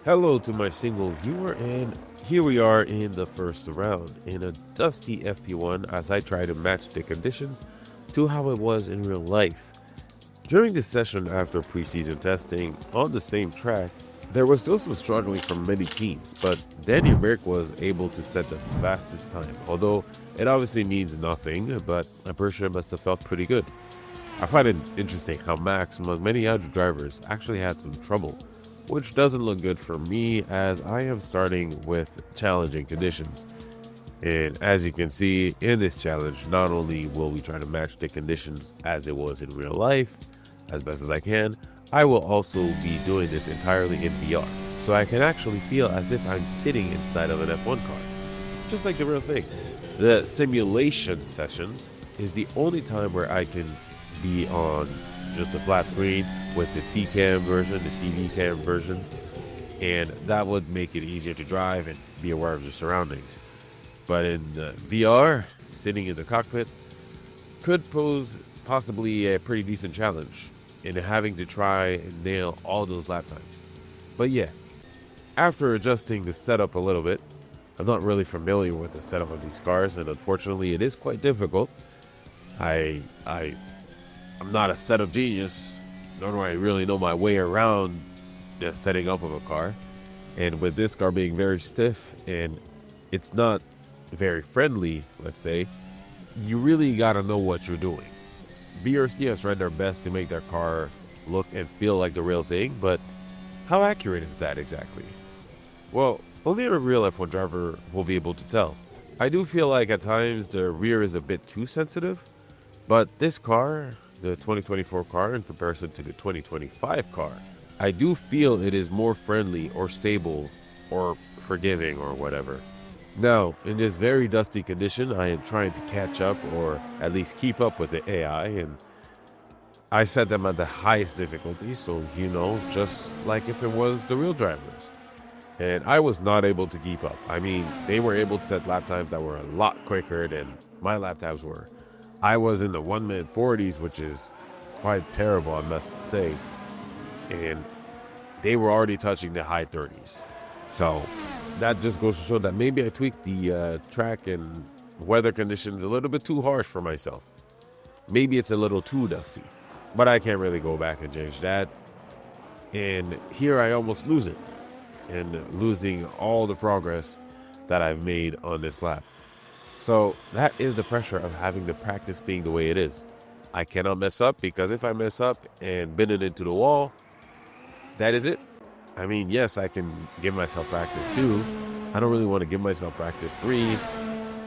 Hello to my single viewer, and here we are in the first round in a dusty FP1 as I try to match the conditions to how it was in real life. During this session after preseason testing on the same track, there was still some struggling from many teams, but Danny Burke was able to set the fastest time, although it obviously means nothing, but I'm pretty sure it must have felt pretty good. I find it interesting how Max, among many other drivers, actually had some trouble, which doesn't look good for me as I am starting with challenging conditions. And as you can see in this challenge, not only will we try to match the conditions as it was in real life as best as I can, I will also be doing this entirely in VR, so I can actually feel as if I'm sitting inside of an F1 car, just like the real thing. The simulation sessions is the only time where I can be on just a flat screen with the T-Cam version, the TV cam version, and that would make it easier to drive and be aware of your surroundings. But in the VR, sitting in the cockpit could pose possibly a pretty decent challenge in having to try and nail all those lap times. But yeah, after adjusting the setup a little bit, I'm not really familiar with the setup of these cars, and unfortunately it is quite difficult. I'm not a setup genius, nor do I really know my way around the setting up of a car. And with this car being very stiff and it's not very friendly, let's say, you really gotta know what you're doing. VRC has tried their best to make their car look and feel like the real thing, but how accurate is that exactly? Well, only a real F1 driver will be able to tell. I do feel like at times the rear is a bit too sensitive, but this car, the 2024 car in comparison to the 2025 car, I do feel it is more friendly or stable or forgiving or whatever. Now, in this very dusty condition, I am trying to catch up or at least keep up with the AI, and I set them at the highest difficulty, so just like if it was the real drivers. And I was not able to keep up. I mean, they were able to set lap times that were a lot quicker than my lap times were. I was in the 1-minute 40s, which is quite terrible, I must say. And they were already touching the high 30s. So that just goes to show that maybe I tweaked the track and weather conditions a little bit too harsh for myself. Maybe it's a little too dusty, but I can't really go back and change that. And here I almost lose it, and losing all the progress that I've made on this lap. So that is the pressure of having the practice being the way it is. I cannot mess up, because if I mess up and bend it into the wall, that is it. I mean, yes, I can give myself practice 2. I don't really want to give myself practice 3,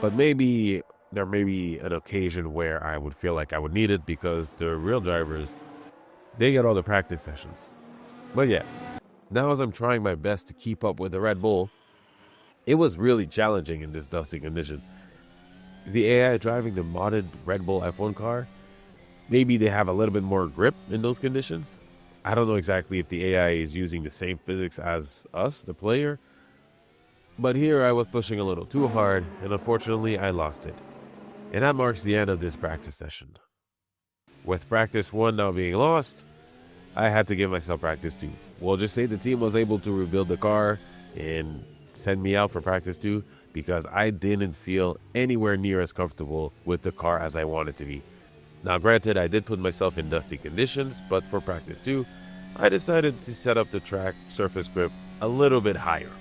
but maybe there may be an occasion where I would feel like I would need it, because the real drivers, they get all the practice sessions. But yeah, now as I'm trying my best to keep up with the Red Bull, it was really challenging in this dusty condition. The AI driving the modded Red Bull F1 car, maybe they have a little bit more grip in those conditions. I don't know exactly if the AI is using the same physics as us, the player, but here I was pushing a little too hard, and unfortunately I lost it. And that marks the end of this practice session. With practice 1 now being lost, I had to give myself practice 2. We'll just say the team was able to rebuild the car and send me out for practice 2, because I didn't feel anywhere near as comfortable with the car as I wanted to be. Now granted, I did put myself in dusty conditions, but for practice 2, I decided to set up the track surface grip a little bit higher.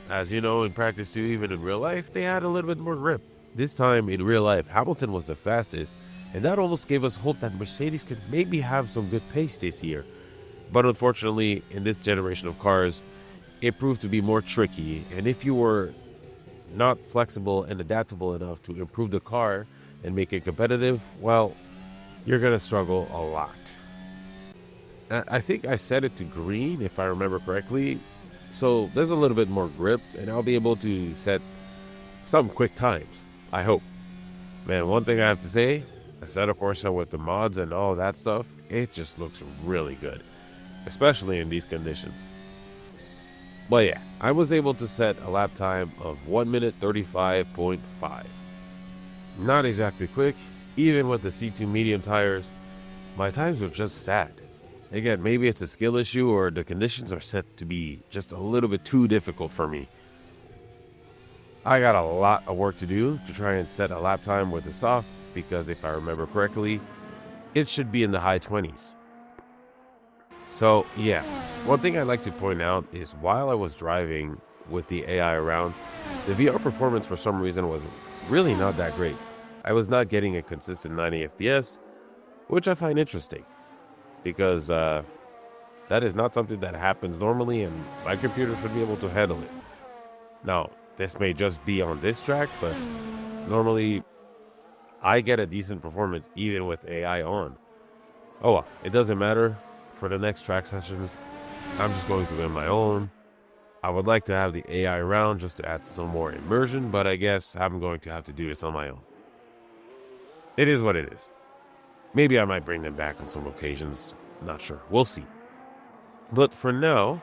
As you know, in practice 2, even in real life, they had a little bit more grip. This time in real life, Hamilton was the fastest, and that almost gave us hope that Mercedes could maybe have some good pace this year. But unfortunately, in this generation of cars, it proved to be more tricky, and if you were not flexible and adaptable enough to improve the car and make it competitive, well, you're going to struggle a lot. I think I set it to green, if I remember correctly, so there's a little bit more grip, and I'll be able to set some quick times, I hope. Man, one thing I have to say, Assetto Corsa with the mods and all that stuff, it just looks really good, especially in these conditions. But yeah, I was able to set a lap time of 1 minute 35.5. Not exactly quick, even with the C2 medium tires. My times were just sad. Again, maybe it's a skill issue or the conditions are set to be just a little bit too difficult for me. I got a lot of work to do to try and set a lap time with the softs because if I remember correctly, it should be in the high 20s. So yeah, one thing I'd like to point out is while I was driving with the AI around, the VR performance for some reason was really not that great. I was not getting a consistent 90 FPS, which I find interesting because that is not something that happens normally and my computer should be able to handle it. Now, this may just be on this track, but normally I get a decent performance even with AI on. Oh well, it doesn't matter. For the next track sessions, I'm just going to win my own. I would like to have the AI around just to add some more immersion, but I guess I'm going to have to do this on my own. It is what it is. Maybe I might bring them back on some occasions. Not sure. We'll see. But for now,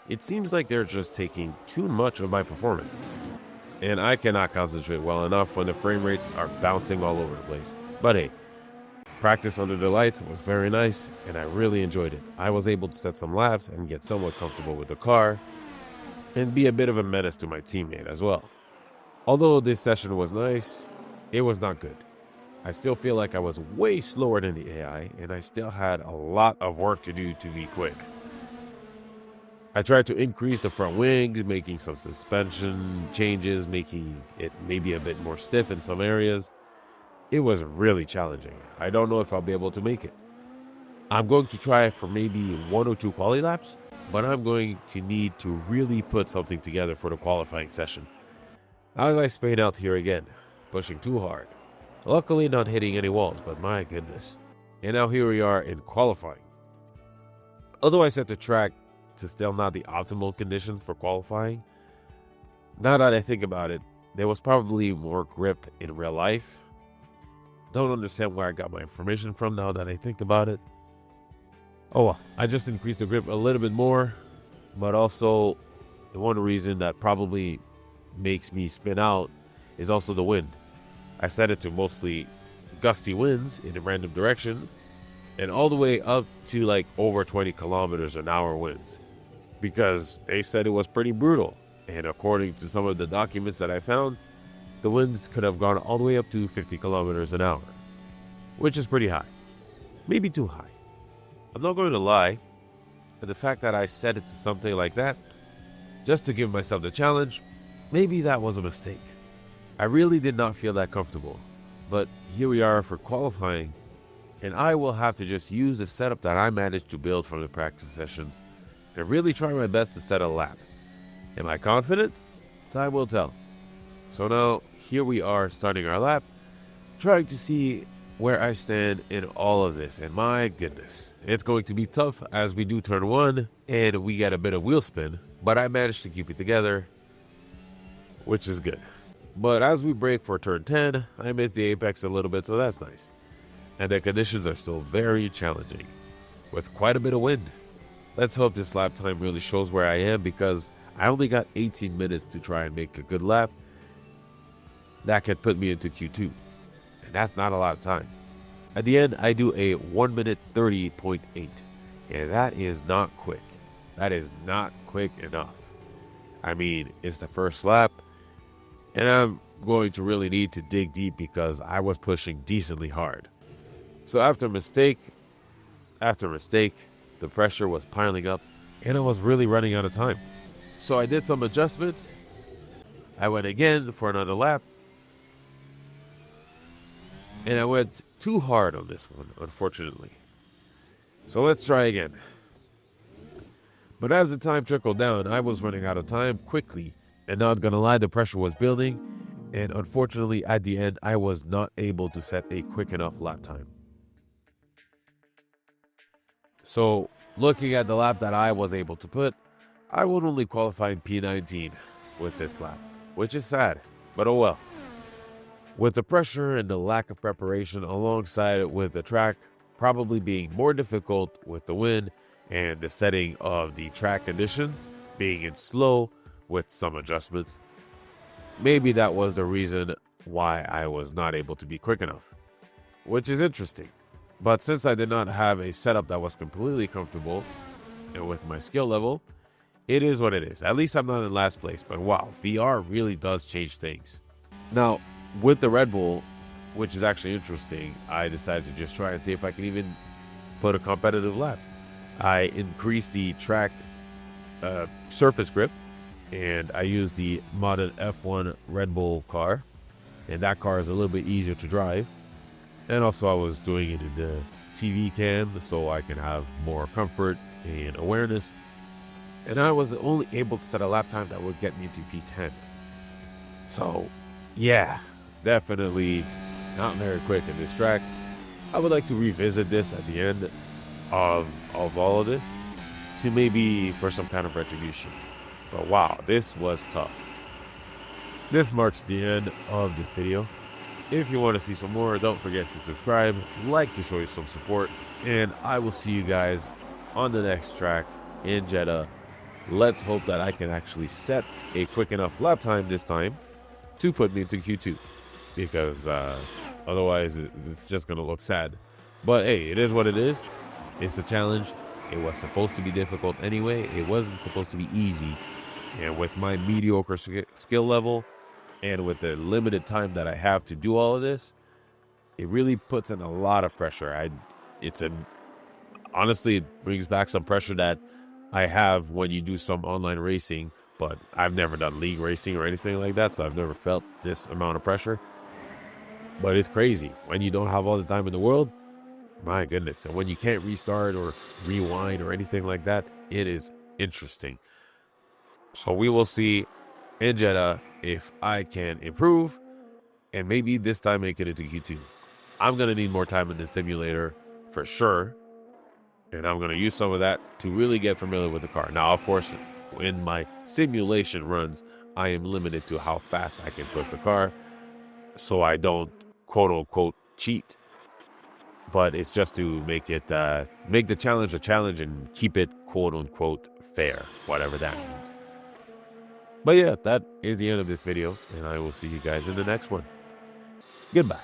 it seems like they're just taking too much of my performance. And I cannot concentrate well enough when the frame rates are bouncing all over the place. But hey, practice under the lights was very nice, and I really enjoyed it. I was able to set some laps and get somewhat comfortable with the car, and be a bit of a menace to my teammate as well. Although this session was nice, it was not good. I still feel like I was way slower than the AI, and I still had a lot of work to do to be quick. I tried to increase the front wings, making some suspension changes, making it maybe a bit more stiff in some areas. It was really challenging. I don't know if I'll be able to make it. I'm going to try for maybe 1 or 2 quali laps, but I'm going to need to really put something together for the qualifying session. As I spin out here again, pushing too hard. Luckily not hitting any walls, but my goodness. And now here we are in qualifying. Although I set the track to still not the optimal conditions for qualifying, now that I think about it, there was probably more grip in real life. Don't understand where I got my information from now that I think about it. Oh well, I just increased the grip a little bit more, but also the one reason that probably makes me spin out is also the wind. I set it to mostly gusty winds in random directions and all the way up to like over 20 kilometers an hour winds because they said it was pretty brutal. And according to some of the documents that I found, the winds could have gone all the way up to 50 kilometers an hour, which is pretty high. Maybe too high. I'm not going to lie, but the fact that I set it to something like that, just to give myself the challenge, maybe that was a mistake. I really did not feel that comfortable, but here we are for qualifying, and I will have to just use the setup that I managed to build from the practice sessions and really try my best to set a lap. Am I confident? Time will tell. So now, here we are starting our lap, trying to see where I stand in all of this. And my goodness, it's going to be tough as we do turn 1 and we get a bit of wheel spin, but I managed to keep it together, which is good. But as we brake for turn 10, I missed the apex a little bit, so that's nice. And the conditions are still very challenging, with quite a bit of wind. Let's hope this lap time really shows where I am because I only got 18 minutes to try and make a good lap. That could put me into Q2, and that's not a lot of time. At the end, I do a 1 minute 30.8, and that is not quick. That is not quick enough. I mean, it's the first lap, and I'm going to really need to dig deep because I was pushing decently hard. So after mistake, the pressure was piling up, and I was really running out of time. So I did some adjustments. I went again for another lap, and I went too hard on this one, unfortunately. So let's try again. But as the time trickled down, I was running out of time quickly, and not gonna lie, the pressure was building, and unfortunately at the end, I was not able to set a quick enough lap time. So looking at the lap that I was able to put, I would only qualify in P19 with this lap, which is sad, but oh well. With the pressure and the lack of preparation alongside with the track probably being more difficult with the wind and the setting of the track conditions being in slow with some adjustments, maybe that was the reason why I was not able to be quick enough, which is interesting. But since I did not have a setup that was completely comfortable and with my skill level, it is what it is. At least I'm not in last place. But wow, VR really does change things. Now, with the Red Bull, which is actually interesting, I decided to just try and see if I can even put a competitive lap. I increased the track surface grip, and I used the modded F1 Red Bull car, and that car is a little bit easier to drive. And also I was doing it in the TV cam so I can have more comfort and awareness. And I was only able to set a lap time that would get me to P10. So yeah, definitely not very quick in this track. I would like to revisit this at the end of all of this to maybe for some kind of retribution. But wow, this was tough. This marks the end of this video. If you want to see some more, don't forget to subscribe, like to show you some support, and I will see you guys on the next track in Jeddah. Let's hope that I can actually set a quick enough lap time this time to put me into Q2, because otherwise it's just going to look sad. But hey, it is what it is. It's a challenge. It was supposed to be difficult anyway. It wasn't supposed to be easy. And with my mediocre skill level and with the limited time that I have to do all of this, it really puts in a lot of pressure. Honestly, it brings back some pressure that I have when you do some online racing, but I've never done league racing or anything like that, so I've never felt this amount of pressure. But it's crazy when you don't have all the time in the world. My goodness. And when you can't restart or rewind or anything like that, it is interesting. So we will see in Jeddah if I can improve and maybe this time make it into Q2. I'm going to need more time in the simulator for sure. And I'm going to use some of that to really get familiar with the car. Now, of course, in my simulation runs, I am limited to how fast I can push the car, so I don't quote unquote cheat. But it's just to make the challenge a challenge and keep it quote unquote fair, whatever that means. But yeah, that is the end of this video, and I will see you guys in the next one. Goodbye.